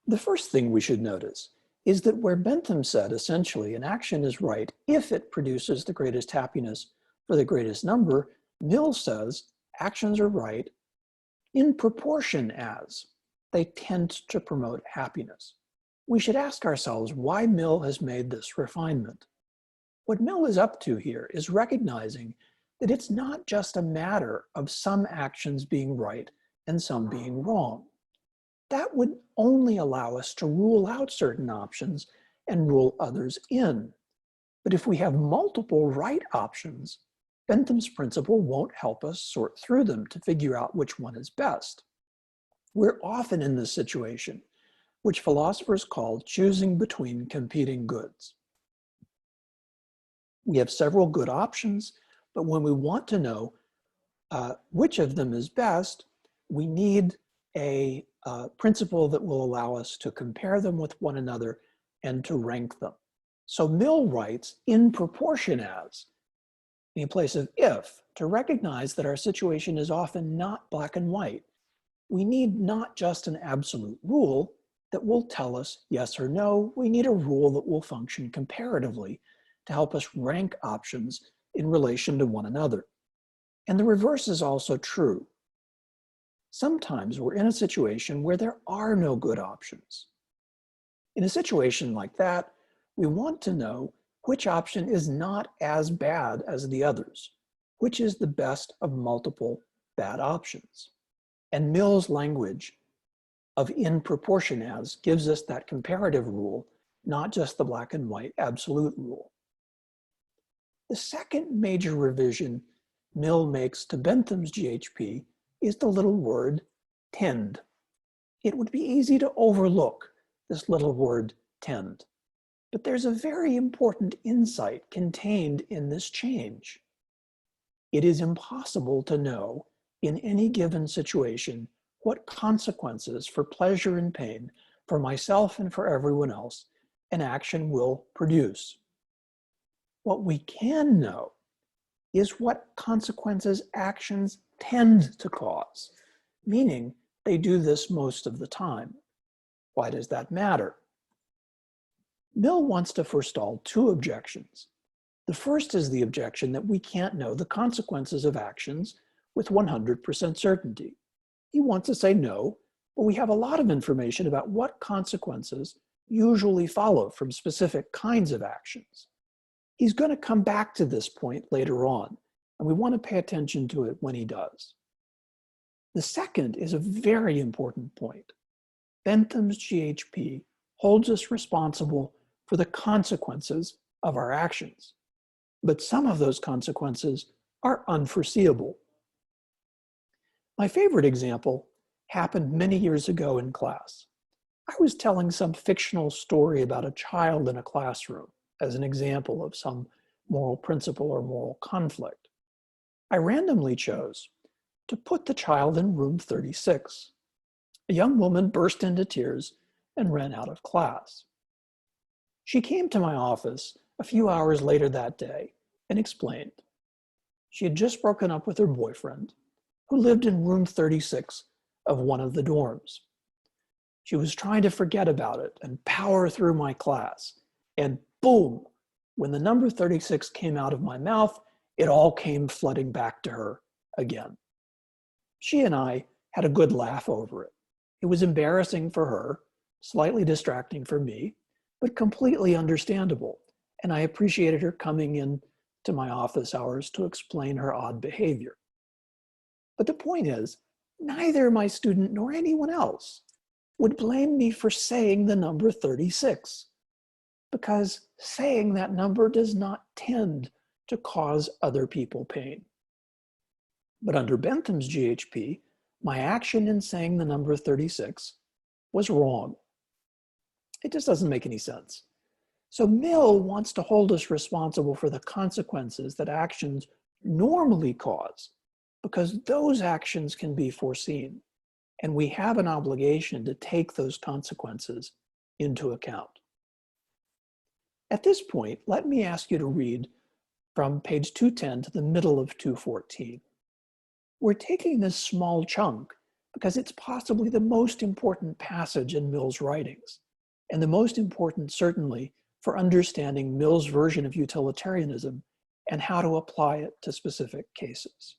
The first thing we should notice is that where Bentham said essentially an action is right if it produces the greatest happiness for the greatest number, Mill says actions are right in proportion as they tend to promote happiness. We should ask ourselves why Mill has made this refinement. What Mill is up to here is recognizing that it's not just a matter of some actions being right and some being wrong. That would only allow us to rule out certain options and rule others in. But if we have multiple right options, Bentham's principle won't help us sort through them to figure out which one is best. We're often in this situation, which philosophers call choosing between competing goods. We have several good options, but when we want to know which of them is best, we need a principle that will allow us to compare them with one another and to rank them. So Mill writes, in proportion as, in place of if, to recognize that our situation is often not black and white. We need not just an absolute rule that will tell us yes or no. We need a rule that will function comparatively to help us rank options in relation to one another. And the reverse is also true. Sometimes we're in a situation where there are no good options. In a situation like that, we want to know which option is not as bad as the others, which is the best of multiple bad options. And Mill's language of in proportion as gives us that comparative rule, not just the black and white absolute rule. The second major revision Mill makes to Bentham's GHP is the little word tend. It would be easy to overlook this little word tend, but there's a very important insight contained in this change. It is impossible to know in any given situation what consequences for pleasure and pain for myself and for everyone else an action will produce. What we can know is what consequences actions tend to cause, meaning they do this most of the time. Why does that matter? Mill wants to forestall two objections. The first is the objection that we can't know the consequences of actions with 100% certainty. He wants to say no, but we have a lot of information about what consequences usually follow from specific kinds of actions. He's going to come back to this point later on, and we want to pay attention to it when he does. The second is a very important point. Bentham's GHP holds us responsible for the consequences of our actions, but some of those consequences are unforeseeable. My favorite example happened many years ago in class. I was telling some fictional story about a child in a classroom as an example of some moral principle or moral conflict. I randomly chose to put the child in room 36. A young woman burst into tears and ran out of class. She came to my office a few hours later that day and explained. She had just broken up with her boyfriend, who lived in room 36 of one of the dorms. She was trying to forget about it and power through my class. And boom, when the number 36 came out of my mouth, it all came flooding back to her again. She and I had a good laugh over it. It was embarrassing for her, slightly distracting for me, but completely understandable. And I appreciated her coming in to my office hours to explain her odd behavior. But the point is, neither my student nor anyone else would blame me for saying the number 36, because saying that number does not tend to cause other people pain. But under Bentham's GHP, my action in saying the number 36 was wrong. It just doesn't make any sense. So Mill wants to hold us responsible for the consequences that actions normally cause, because those actions can be foreseen, and we have an obligation to take those consequences into account. At this point, let me ask you to read from page 210 to the middle of 214. We're taking this small chunk because it's possibly the most important passage in Mill's writings, and the most important, certainly, for understanding Mill's version of utilitarianism and how to apply it to specific cases.